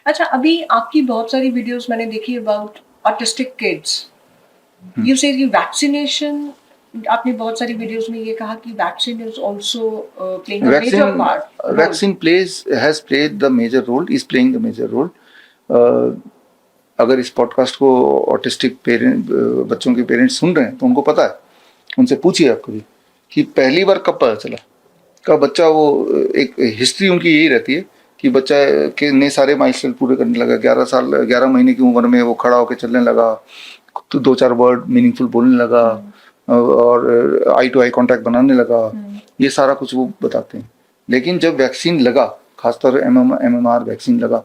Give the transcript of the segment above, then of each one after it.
अच्छा, अभी आपकी बहुत सारी वीडियोस मैंने देखी about autistic kids. You say vaccination, आपने बहुत सारी वीडियोस में ये कहा कि vaccine is also playing a major Vaccine, part role. vaccine has played the major role, is playing the major role. अगर इस पॉडकास्ट को ऑटिस्टिक पेरेंट बच्चों के पेरेंट्स सुन रहे हैं तो उनको पता है, उनसे पूछिए आप कभी कि पहली बार कब पता चला, कब बच्चा वो एक हिस्ट्री उनकी यही रहती है कि बच्चा के ने सारे माइलस्टोन पूरे करने लगा, 11 महीने की उम्र में वो खड़ा होकर चलने लगा, तो 2-4 वर्ड मीनिंगफुल बोलने लगा, और आई टू आई कांटेक्ट बनाने लगा, ये सारा कुछ वो बताते हैं। लेकिन जब वैक्सीन लगा, खासतौर MMR वैक्सीन लगा,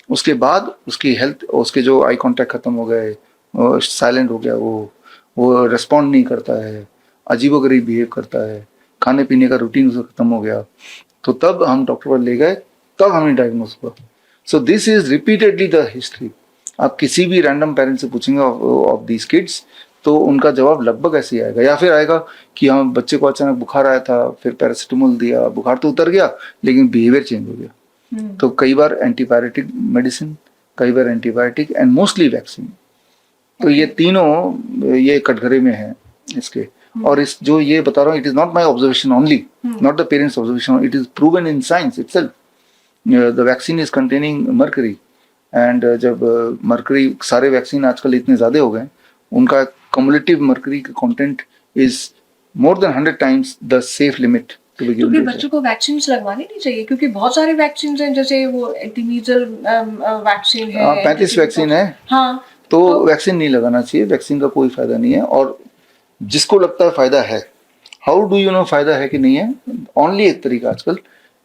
उसके बाद उसकी हेल्थ, उसके जो आई कांटेक्ट खत्म हो गए, साइलेंट हो गया, वो रिस्पॉन्ड नहीं करता है, अजीबोगरीब बिहेव करता है, खाने पीने का रूटीन उसका खत्म हो गया, तो तब हम डॉक्टर पर ले गए, तब हमें डायग्नोस हुआ। So this is repeatedly the history. आप किसी भी रैंडम पेरेंट्स से पूछेंगे ऑफ दीज किड्स तो उनका जवाब लगभग ऐसे ही आएगा, या फिर आएगा कि हाँ बच्चे को अचानक बुखार आया था, फिर पैरासिटामोल दिया, बुखार तो उतर गया लेकिन बिहेवियर चेंज हो गया। तो कई बार एंटीबायोटिक मेडिसिन, कई बार एंटीबायोटिक एंड मोस्टली वैक्सीन। तो ये तीनों ये कटघरे में है इसके। और इस जो ये बता रहा हूँ, it is not my observation only, not the parents observation, it is proven in science itself. The vaccine is containing mercury, and जब मर्करी, सारे वैक्सीन आजकल इतने ज्यादा हो गए, उनका cumulative mercury content is more than 100 times the safe limit to be given. तो फिर बच्चों को वैक्सीन लगवानी नहीं चाहिए, क्योंकि बहुत सारे वैक्सीन हैं, जैसे वो एंटीमीजल वैक्सीन है, 35 वैक्सीन है। हाँ, तो वैक्सीन नहीं लगाना चाहिए, वैक्सीन का कोई फायदा नहीं है। और जिसको लगता है फायदा है, हाउ डू यू नो फायदा है कि नहीं है? ओनली एक तरीका, आजकल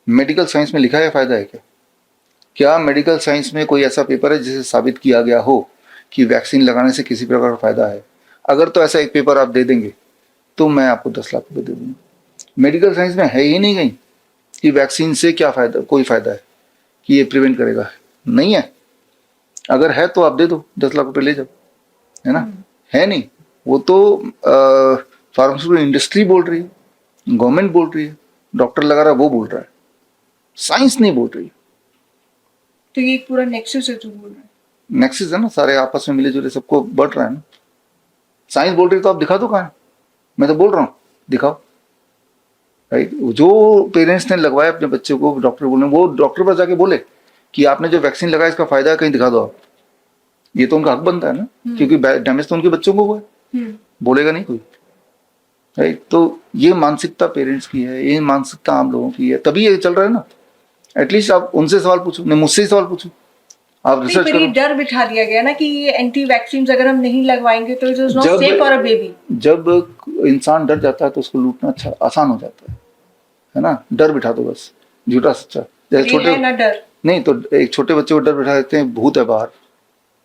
मेडिकल साइंस में लिखा है फायदा है क्या? क्या मेडिकल साइंस में कोई ऐसा पेपर है जिसे साबित किया गया हो कि वैक्सीन लगाने से किसी प्रकार का फायदा है? अगर तो ऐसा एक पेपर आप दे देंगे तो मैं आपको 10 लाख रुपए दे दूंगा। मेडिकल साइंस में है ही नहीं कहीं कि वैक्सीन से क्या फायदा, कोई फायदा है कि ये प्रिवेंट करेगा, नहीं है। अगर है तो आप दे दो, 10 लाख रुपए ले जाओ, है ना? है नहीं, वो तो फार्मास्यूटिकल इंडस्ट्री बोल रही है, गवर्नमेंट बोल रही है, डॉक्टर लगा रहा है वो बोल रहा है, साइंस नहीं बोल रही। तो ये पूरा नेक्सस है जो बोल रहा है, नेक्सस है ना, सारे आपस में मिले जुले सबको बढ़ रहा है ना। साइंस बोल रही तो आप दिखा दो, कहाँ है? मैं तो बोल रहा हूँ दिखाओ, राइट? जो पेरेंट्स ने लगवाया अपने बच्चे को, डॉक्टर बोले, वो डॉक्टर पर जाके बोले कि आपने जो वैक्सीन लगाया इसका फायदा है, कहीं दिखा दो आप। ये तो उनका हक बनता है ना, क्योंकि डैमेज तो उनके बच्चों को हुआ है, बोलेगा नहीं कोई, राइट? तो ये मानसिकता पेरेंट्स की है, ये मानसिकता आम लोगों की है, तभी ये चल रहा है ना। एटलीस्ट आप उनसे सवाल पूछो, नहीं मुझसे ही सवाल पूछो, आप रिसर्च करो। डर बिठा दिया गया ना कि ये एंटी वैक्सीन अगर हम नहीं लगवाएंगे तो it is not safe for a baby. जब इंसान डर जाता है तो उसको लूटना अच्छा आसान हो जाता है ना? डर बिठा दो बस, झूठा सच्चा। जैसे छोटे ना डर नहीं, तो एक छोटे बच्चे को डर बिठा देते हैं, भूत है बाहर,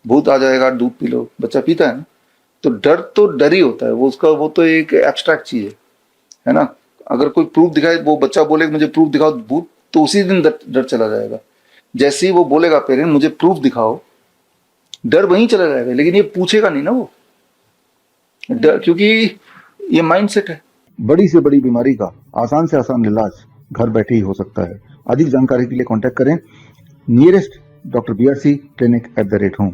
भूत आ जाएगा, दूध पी लो, बच्चा पीता है ना। तो डर ही होता है वो, उसका वो तो एक एब्स्ट्रैक्ट चीज है ना। अगर कोई प्रूफ दिखाए, वो बच्चा बोले मुझे प्रूफ दिखाओ भूत, तो उसी दिन डर चला जाएगा। जैसे ही वो बोलेगा पेरेंट मुझे प्रूफ दिखाओ, डर वहीं चला जाएगा, लेकिन ये पूछेगा नहीं ना वो डर, क्योंकि ये माइंडसेट है। बड़ी से बड़ी बीमारी का आसान से आसान इलाज घर बैठे ही हो सकता है। अधिक जानकारी के लिए कांटेक्ट करें nearest doctor BRC clinic @home।